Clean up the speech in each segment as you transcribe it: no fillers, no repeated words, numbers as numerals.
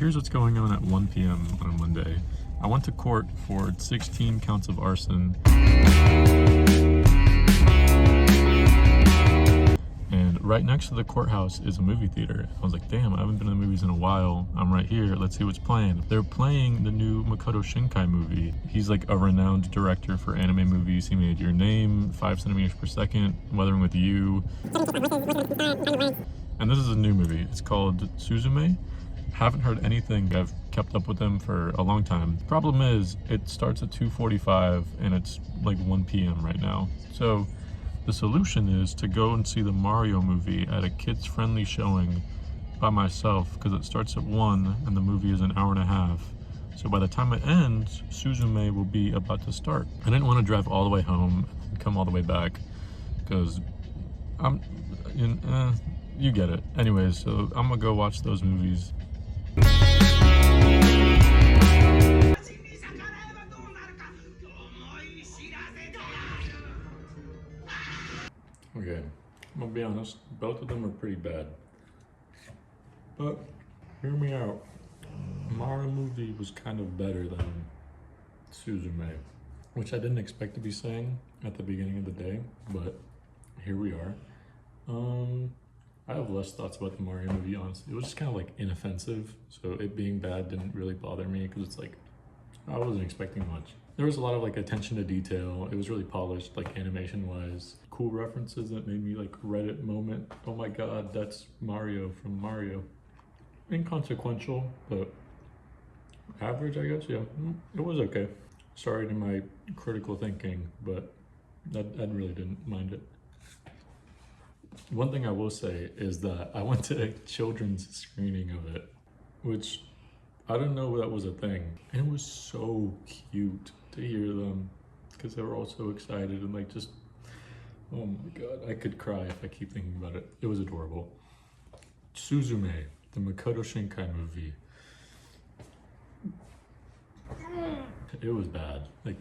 here's what's going on at 1 p.m. on a Monday. I went to court for 16 counts of arson. And right next to the courthouse is a movie theater. I was like, damn, I haven't been to the movies in a while. I'm right here. Let's see what's playing. They're playing the new Makoto Shinkai movie. He's like a renowned director for anime movies. He made Your Name, 5 centimeters per second, Weathering with You. And this is a new movie. It's called Suzume. Haven't heard anything. I've kept up with them for a long time. Problem is, it starts at 2:45 and it's like 1 p.m. right now. So the solution is to go and see the Mario movie at a kids-friendly showing by myself, because it starts at 1 and the movie is an hour and a half. So by the time it ends, Suzume will be about to start. I didn't want to drive all the way home and come all the way back, because you get it. Anyways, so I'm gonna go watch those movies. Okay, I'm gonna be honest, both of them are pretty bad. But hear me out. Mario movie was kind of better than Suzume, which I didn't expect to be saying at the beginning of the day, but here we are. I have less thoughts about the Mario movie, honestly. It was just kind of like inoffensive, so it being bad didn't really bother me, because it's like, I wasn't expecting much. There was a lot of like attention to detail. It was really polished, like animation wise. Cool references that made me like Reddit moment. Oh my god, that's Mario from Mario. Inconsequential, but average, I guess. Yeah, it was okay. Sorry to my critical thinking, but I really didn't mind it. One thing I will say is that I went to a children's screening of it, which I didn't know that was a thing. And it was so cute to hear them, because they were all so excited and like just, oh my god, I could cry if I keep thinking about it. It was adorable. Suzume, the Makoto Shinkai movie. It was bad, like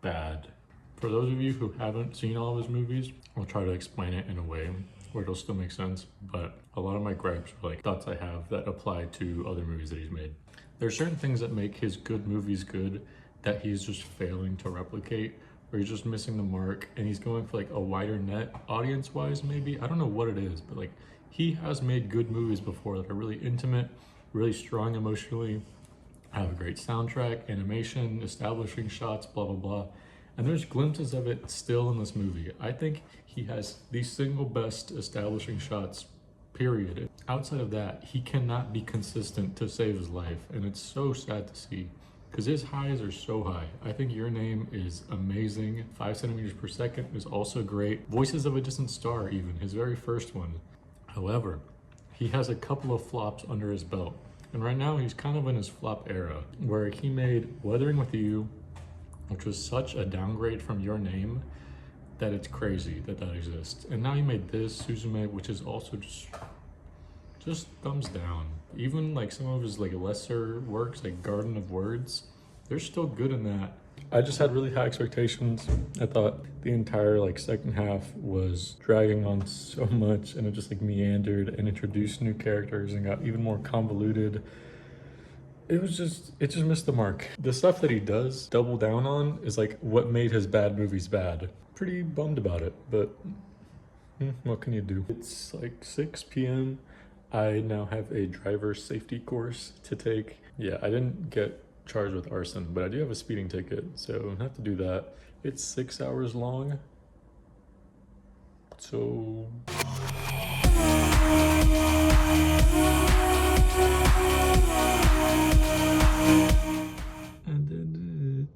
bad. For those of you who haven't seen all of his movies, I'll try to explain it in a way where it'll still make sense, but a lot of my gripes are like thoughts I have that apply to other movies that he's made. There are certain things that make his good movies good that he's just failing to replicate, or he's just missing the mark, and he's going for like a wider net audience-wise maybe. I don't know what it is, but like he has made good movies before that are really intimate, really strong emotionally, have a great soundtrack, animation, establishing shots, blah, blah, blah. And there's glimpses of it still in this movie. I think he has the single best establishing shots, period. Outside of that, he cannot be consistent to save his life. And it's so sad to see, because his highs are so high. I think Your Name is amazing. 5 centimeters per second is also great. Voices of a Distant Star, even, his very first one. However, he has a couple of flops under his belt. And right now he's kind of in his flop era, where he made Weathering with You, which was such a downgrade from Your Name that it's crazy that that exists. And now he made this, Suzume, which is also just thumbs down. Even like some of his like lesser works, like Garden of Words, they're still good in that. I just had really high expectations. I thought the entire like second half was dragging on so much, and it just like meandered and introduced new characters and got even more convoluted. It just missed the mark. The stuff that he does double down on is like what made his bad movies bad. Pretty bummed about it, but what can you do? It's like 6 p.m. I now have a driver's safety course to take. Yeah, I didn't get charged with arson, but I do have a speeding ticket, so I have to do that. It's 6 hours long, so I did it.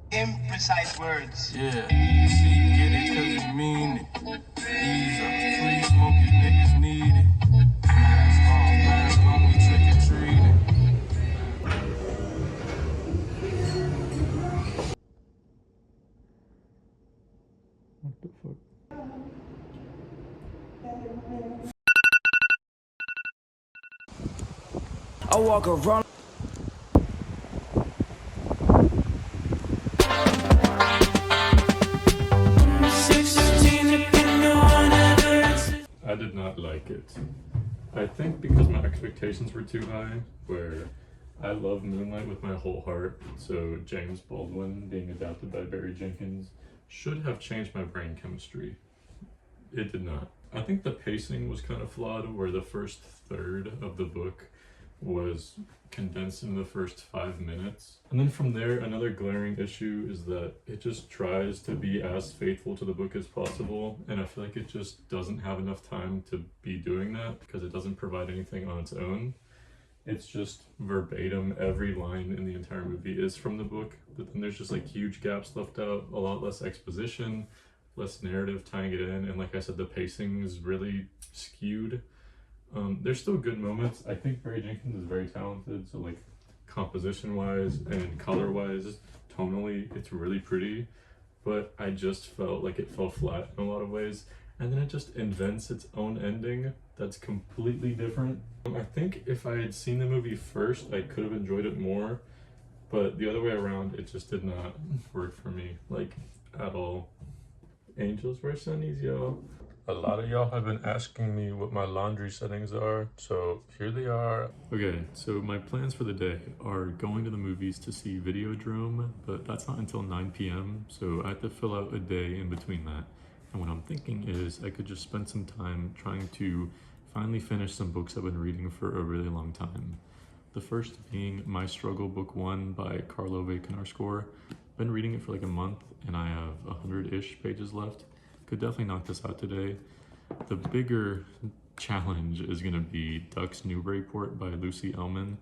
Imprecise words. Yeah, see you get it cause you mean it. These are free smoking niggas need it. Last long we trick or treating. What the fuck? I walk around. did not like it. I think because my expectations were too high, where I love Moonlight with my whole heart, so James Baldwin being adapted by Barry Jenkins should have changed my brain chemistry. It did not. I think the pacing was kind of flawed, where the first third of the book was condensed in the first 5 minutes. And then from there, another glaring issue is that it just tries to be as faithful to the book as possible, and I feel like it just doesn't have enough time to be doing that because it doesn't provide anything on its own. It's just verbatim, every line in the entire movie is from the book, but then there's just like huge gaps left out, a lot less exposition, less narrative tying it in, and like I said, the pacing is really skewed. There's still good moments. I think Barry Jenkins is very talented, so like composition wise and color wise, tonally, it's really pretty, but I just felt like it fell flat in a lot of ways, and then it just invents its own ending that's completely different. I think if I had seen the movie first, I could have enjoyed it more, but the other way around, it just did not work for me, like, at all. Angels wear sunnies, y'all. A lot of y'all have been asking me what my laundry settings are, so here they are. Okay, so my plans for the day are going to the movies to see Videodrome, but that's not until 9 p.m, so I have to fill out a day in between that. And what I'm thinking is I could just spend some time trying to finally finish some books I've been reading for a really long time. The first being My Struggle Book 1 by Karlove Knarsgård. I've been reading it for like a month and I have 100-ish pages left. Could definitely knock this out today. The bigger challenge is gonna be Ducks Newburyport by Lucy Ellman.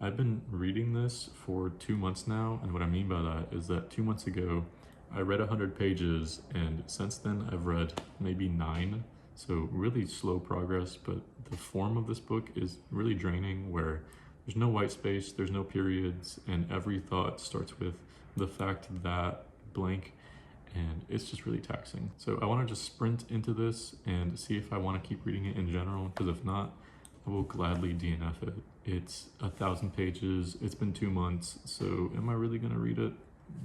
I've been reading this for 2 months now, and what I mean by that is that 2 months ago, I read 100 pages, and since then I've read maybe 9, so really slow progress, but the form of this book is really draining, where there's no white space, there's no periods, and every thought starts with the fact that blank, and it's just really taxing. So I want to just sprint into this and see if I want to keep reading it in general, because if not, I will gladly DNF it. It's 1,000 pages, it's been 2 months, so am I really going to read it?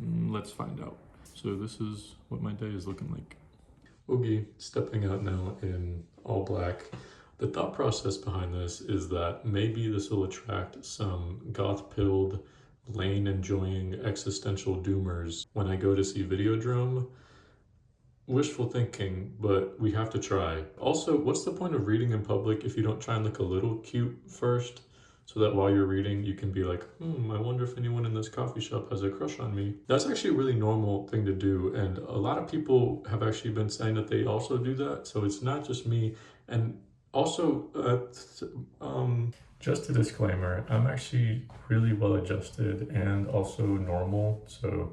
Let's find out. So this is what my day is looking like. Oogie, stepping out now in all black. The thought process behind this is that maybe this will attract some goth-pilled, Lane-enjoying existential doomers when I go to see Videodrome. Wishful thinking, but we have to try. Also, what's the point of reading in public if you don't try and look a little cute first, so that while you're reading, you can be like, I wonder if anyone in this coffee shop has a crush on me. That's actually a really normal thing to do, and a lot of people have actually been saying that they also do that, so it's not just me. And also, just a disclaimer, I'm actually really well adjusted and also normal, so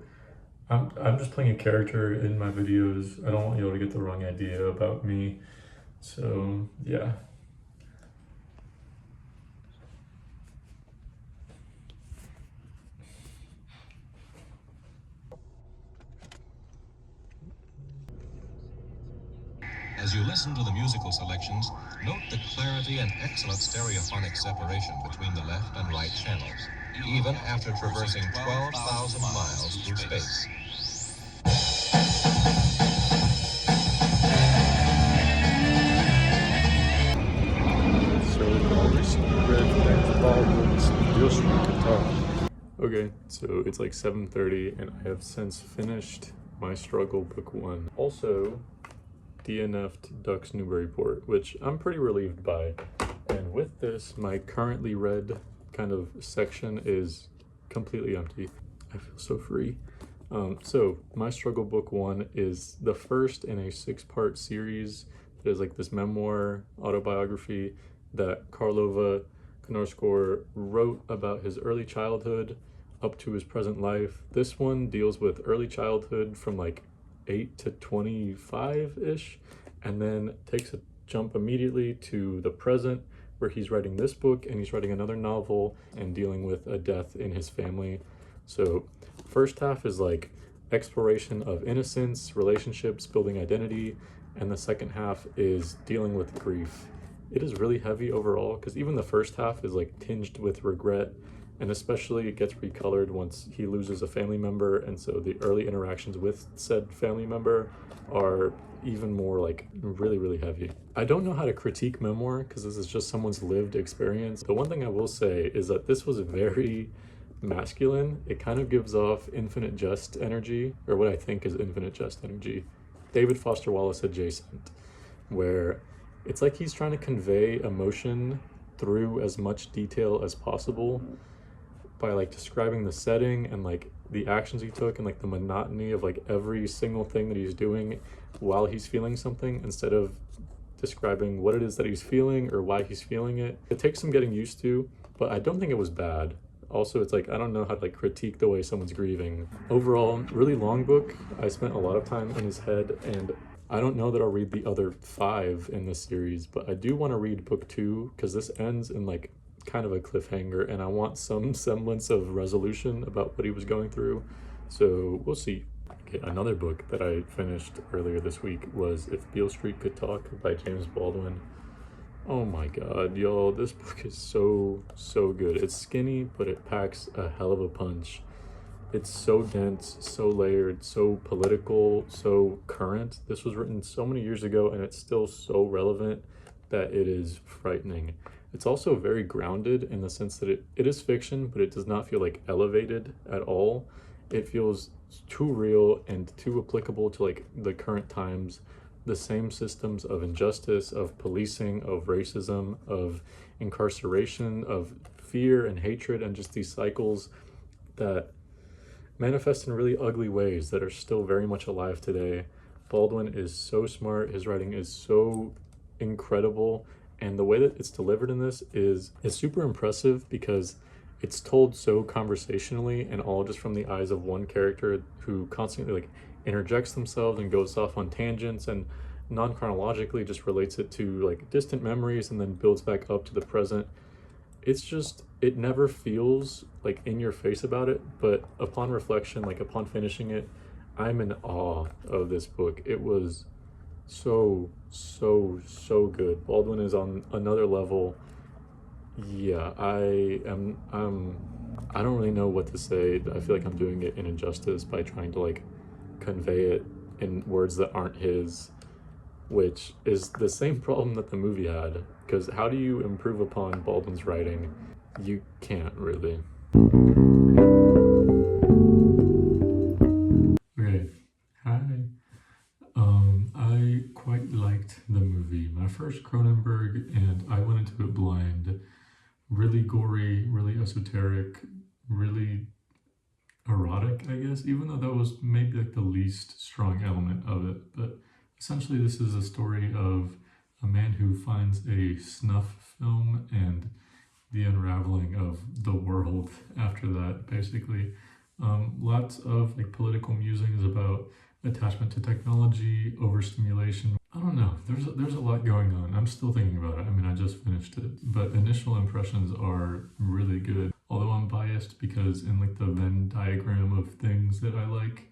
I'm just playing a character in my videos. I don't want you all to get the wrong idea about me, so yeah. As you listen to the musical selections, note the clarity and excellent stereophonic separation between the left and right channels, even after traversing 12,000 miles through space. Okay, so it's like 7:30 and I have since finished My Struggle Book 1. Also, DNF'd Ducks Newburyport, which I'm pretty relieved by. And with this, my currently read kind of section is completely empty. I feel so free. So My Struggle Book 1 is the first in a 6-part series that is like this memoir autobiography that Karlove Knarsgård wrote about his early childhood up to his present life. This one deals with early childhood from like 8 to 25-ish, and then takes a jump immediately to the present, where he's writing this book and he's writing another novel and dealing with a death in his family. So first half is like exploration of innocence, relationships, building identity, and the second half is dealing with grief. It is really heavy overall, because even the first half is like tinged with regret, and especially it gets recolored once he loses a family member, and so the early interactions with said family member are even more like really heavy. I don't know how to critique memoir because this is just someone's lived experience. The one thing I will say is that this was very masculine. It kind of gives off infinite jest energy, or what I think is infinite jest energy. David Foster Wallace adjacent, where it's like he's trying to convey emotion through as much detail as possible by like describing the setting and like the actions he took and like the monotony of like every single thing that he's doing while he's feeling something, instead of describing what it is that he's feeling or why he's feeling it. It takes some getting used to, but I don't think it was bad. Also, it's like, I don't know how to like critique the way someone's grieving. Overall, really long book. I spent a lot of time in his head, and I don't know that I'll read the other 5 in this series, but I do want to read book 2 because this ends in like kind of a cliffhanger, and I want some semblance of resolution about what he was going through. So we'll see. Okay, another book that I finished earlier this week was If Beale Street Could Talk by James Baldwin. Oh my god, y'all, this book is so good. It's skinny, but it packs a hell of a punch. It's so dense, so layered, so political, so current. This was written so many years ago, and it's still so relevant that it is frightening. It's also very grounded in the sense that it is fiction, but it does not feel like elevated at all. It feels too real and too applicable to like the current times. The same systems of injustice, of policing, of racism, of incarceration, of fear and hatred, and just these cycles that manifest in really ugly ways that are still very much alive today. Baldwin is so smart. His writing is so incredible, and the way that it's delivered in this is super impressive because it's told so conversationally and all just from the eyes of one character who constantly like interjects themselves and goes off on tangents and non-chronologically just relates it to like distant memories and then builds back up to the present. It's just, it never feels like in your face about it, but upon reflection, like upon finishing it, I'm in awe of this book. It was so good. Baldwin is on another level. Yeah, I don't really know what to say. I feel like I'm doing it an injustice by trying to like convey it in words that aren't his, which is the same problem that the movie had, because how do you improve upon Baldwin's writing? You can't really. Okay, hi. I quite liked the movie. My first Cronenberg, and I went into it blind. Really gory, really esoteric, really erotic, I guess, even though that was maybe like the least strong element of it. But essentially this is a story of a man who finds a snuff film and the unraveling of the world after that, basically. Lots of like political musings about attachment to technology, overstimulation. I don't know, there's a lot going on. I'm still thinking about it. I mean, I just finished it, but initial impressions are really good. Although I'm biased because in like the Venn diagram of things that I like,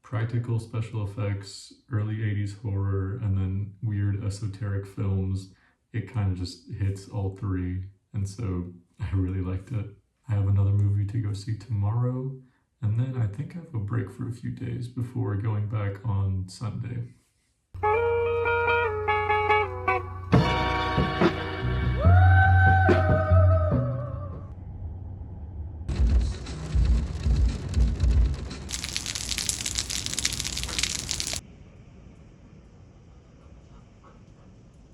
practical special effects, early 80s horror, and then weird esoteric films, it kind of just hits all 3. And so I really liked it. I have another movie to go see tomorrow, and then I think I have a break for a few days before going back on Sunday.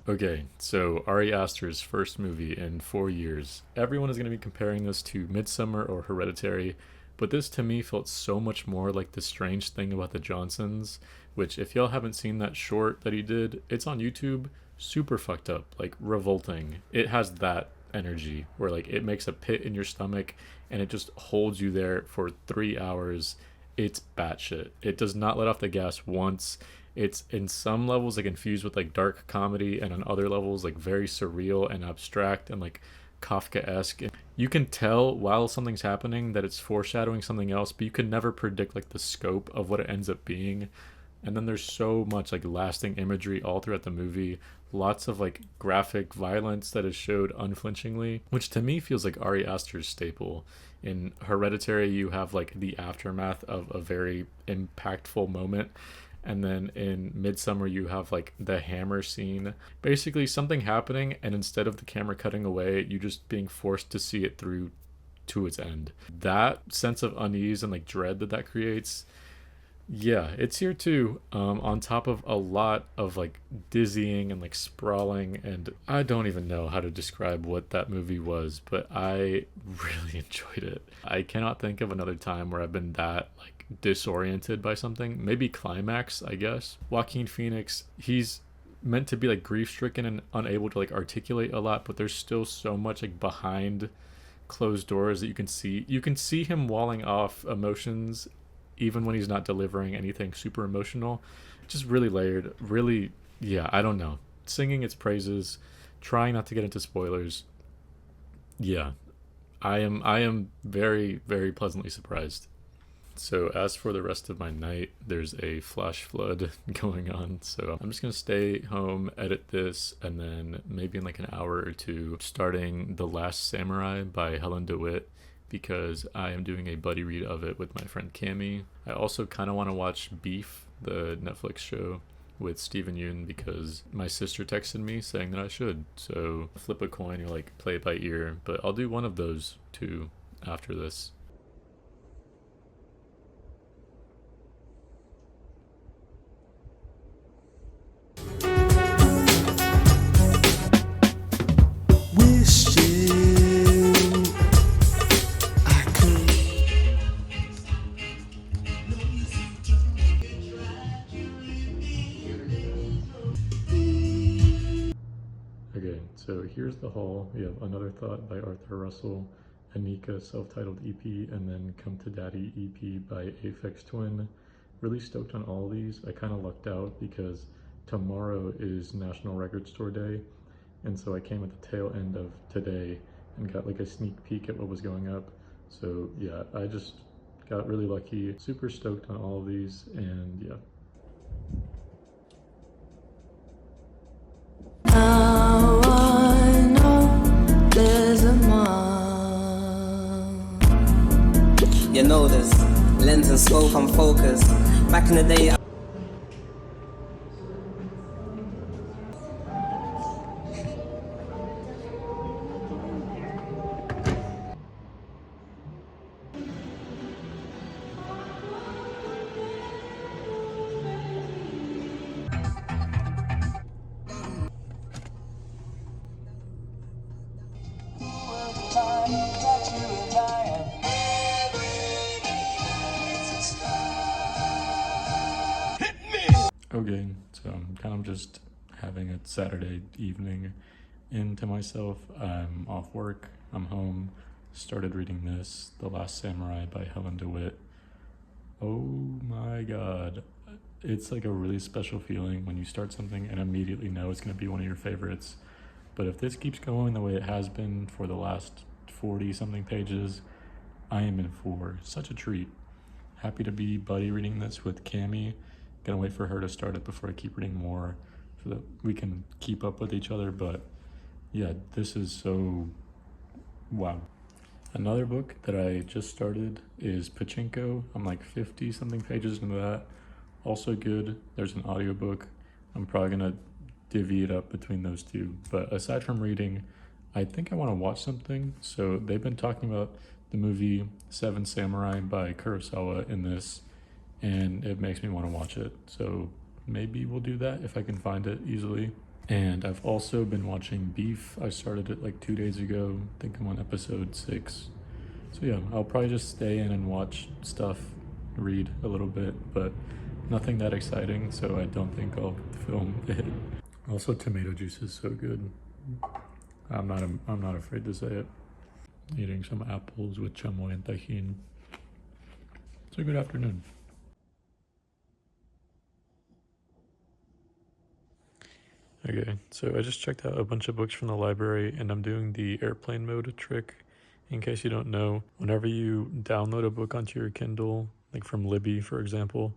Okay, so Ari Aster's first movie in 4 years. Everyone is going to be comparing this to Midsummer or Hereditary, but this to me felt so much more like The Strange Thing About the Johnsons, which if y'all haven't seen that short that he did, it's on YouTube, super fucked up, like revolting. It has that energy where like it makes a pit in your stomach and it just holds you there for 3 hours. It's batshit. It does not let off the gas once. It's in some levels like infused with like dark comedy, and on other levels like very surreal and abstract and like Kafka-esque. You can tell while something's happening that it's foreshadowing something else, but you can never predict like the scope of what it ends up being. And then there's so much like lasting imagery all throughout the movie, lots of like graphic violence that is showed unflinchingly, which to me feels like Ari Aster's staple. In Hereditary, you have like the aftermath of a very impactful moment, And then in Midsummer, you have like the hammer scene. Basically, something happening, and instead of the camera cutting away, you just being forced to see it through to its end. That sense of unease and like dread that that creates, yeah, it's here too. On top of a lot of like dizzying and like sprawling, and I don't even know how to describe what that movie was, but I really enjoyed it. I cannot think of another time where I've been that like disoriented by something. Maybe Climax, I guess. Joaquin Phoenix, he's meant to be like grief stricken and unable to like articulate a lot, but there's still so much like behind closed doors that you can see. You can see him walling off emotions even when he's not delivering anything super emotional. Just really layered, really, yeah, I don't know. Singing its praises, trying not to get into spoilers. Yeah, I am very, very pleasantly surprised. So as for the rest of my night, there's a flash flood going on. So I'm just gonna stay home, edit this, and then maybe in like an hour or two, starting The Last Samurai by Helen DeWitt, because I am doing a buddy read of it with my friend Cami. I also kind of want to watch Beef, the Netflix show with Steven Yeun, because my sister texted me saying that I should. So flip a coin or like play it by ear, but I'll do one of those two after this. Okay, so here's the haul. We have Another Thought by Arthur Russell, Anika self-titled EP, and then Come to Daddy EP by Aphex Twin. Really stoked on all these. I kind of lucked out because tomorrow is National Record Store Day, and so I came at the tail end of today and got like a sneak peek at what was going up. So yeah, I just got really lucky. Super stoked on all of these, and yeah. Now I know there's a mom. You know this, lens and scope and focus. Back in the day, Okay, so I'm kind of just having a Saturday evening into myself. I'm off work, I'm home, started reading this, The Last Samurai by Helen DeWitt. Oh my god. It's like a really special feeling when you start something and immediately know it's going to be one of your favorites. But if this keeps going the way it has been for the last 40 something pages, I am in for such a treat. Happy to be buddy reading this with Cami. Gonna wait for her to start it before I keep reading more so that we can keep up with each other. But yeah, this is so wow. Another book that I just started is Pachinko. I'm like 50 something pages into that. Also good. There's an audiobook. I'm probably gonna divvy it up between those two. But aside from reading, I think I want to watch something. So they've been talking about the movie Seven Samurai by Kurosawa in this, and it makes me want to watch it. So maybe we'll do that if I can find it easily. And I've also been watching Beef. I started it like 2 days ago. I think I'm on episode 6. So yeah, I'll probably just stay in and watch stuff, read a little bit, but nothing that exciting, so I don't think I'll film it. Also, tomato juice is so good. I'm not afraid to say it. Eating some apples with chamoy and tajin. It's a good afternoon. Okay, so I just checked out a bunch of books from the library, and I'm doing the airplane mode trick. In case you don't know, whenever you download a book onto your Kindle, like from Libby, for example,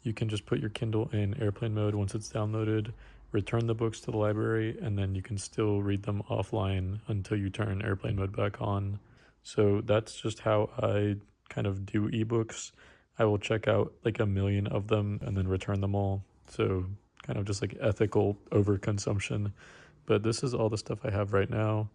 you can just put your Kindle in airplane mode once it's downloaded, return the books to the library, and then you can still read them offline until you turn airplane mode back on. So that's just how I kind of do ebooks. I will check out like a million of them and then return them all. So kind of just like ethical overconsumption. But this is all the stuff I have right now.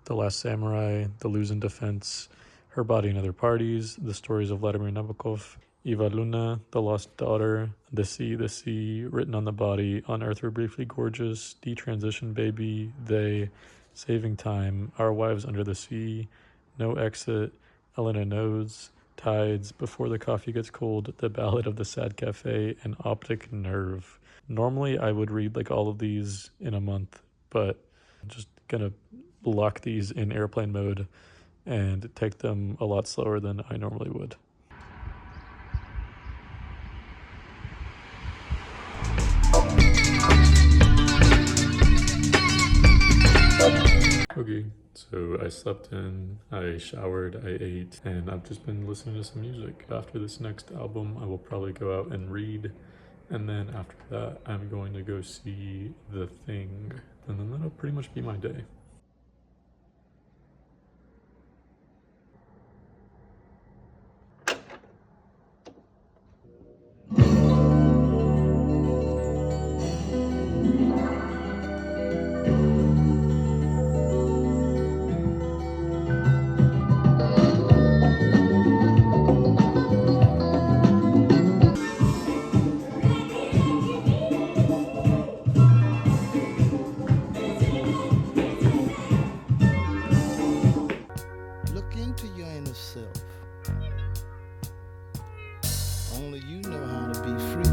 The Last Samurai, The Lose in Defense, Her Body and Other Parties, The Stories of Vladimir Nabokov, Eva Luna, The Lost Daughter, The Sea, Written on the Body, On Earth We're Briefly Gorgeous, Detransition Baby, They, Saving Time, Our Wives Under the Sea, No Exit, Elena Knows, Tides, Before the Coffee Gets Cold, The Ballad of the Sad Cafe, and Optic Nerve. Normally I would read like all of these in a month, but I'm just gonna lock these in airplane mode and take them a lot slower than I normally would. Okay, so I slept in, I showered, I ate, and I've just been listening to some music. After this next album, I will probably go out and read, and then after that, I'm going to go see The Thing, and then that'll pretty much be my day. Look into your inner self. Only you know how to be free.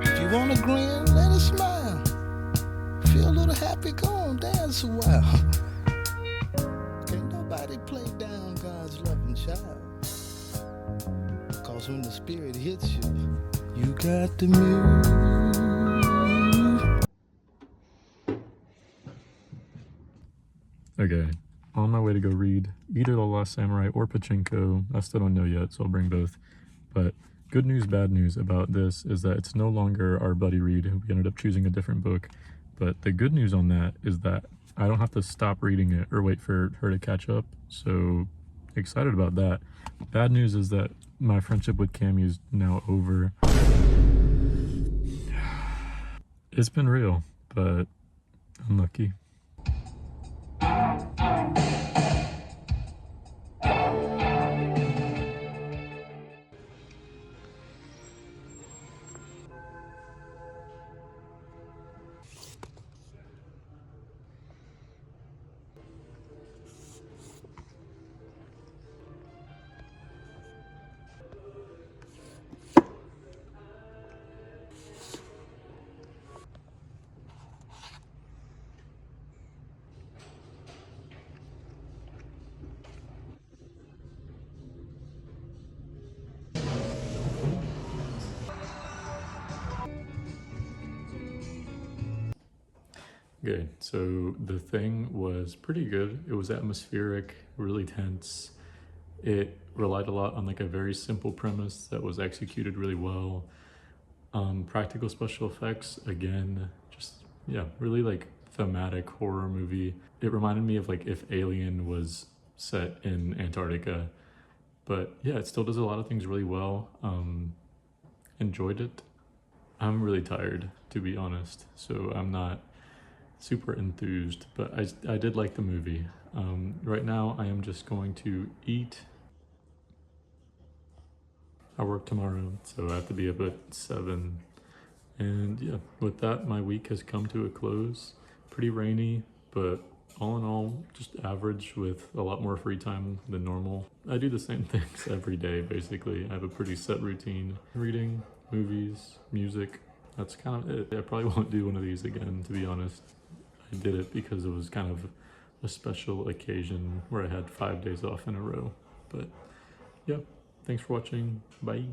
If you want to grin, let it smile. Feel a little happy, go on, dance a while. Can't nobody play down God's loving child. Cause when the spirit hits you, you got to move. Okay, on my way to go read either The Last Samurai or Pachinko. I still don't know yet, so I'll bring both. But good news, bad news about this is that it's no longer our buddy Reed. We ended up choosing a different book. But the good news on that is that I don't have to stop reading it or wait for her to catch up. So excited about that. Bad news is that my friendship with Cammy is now over. It's been real, but unlucky. Okay, so The Thing was pretty good. It was atmospheric, really tense. It relied a lot on like a very simple premise that was executed really well. Practical special effects, again, just, yeah, really like thematic horror movie. It reminded me of like if Alien was set in Antarctica. But yeah, it still does a lot of things really well. Enjoyed it. I'm really tired, to be honest, so I'm not super enthused, but I did like the movie. Right now I am just going to eat. I work tomorrow, so I have to be up at 7. And yeah, with that, my week has come to a close. Pretty rainy, but all in all, just average with a lot more free time than normal. I do the same things every day, basically. I have a pretty set routine. Reading, movies, music, that's kind of it. I probably won't do one of these again, to be honest. I did it because it was kind of a special occasion where I had 5 days off in a row. But yeah, thanks for watching. Bye.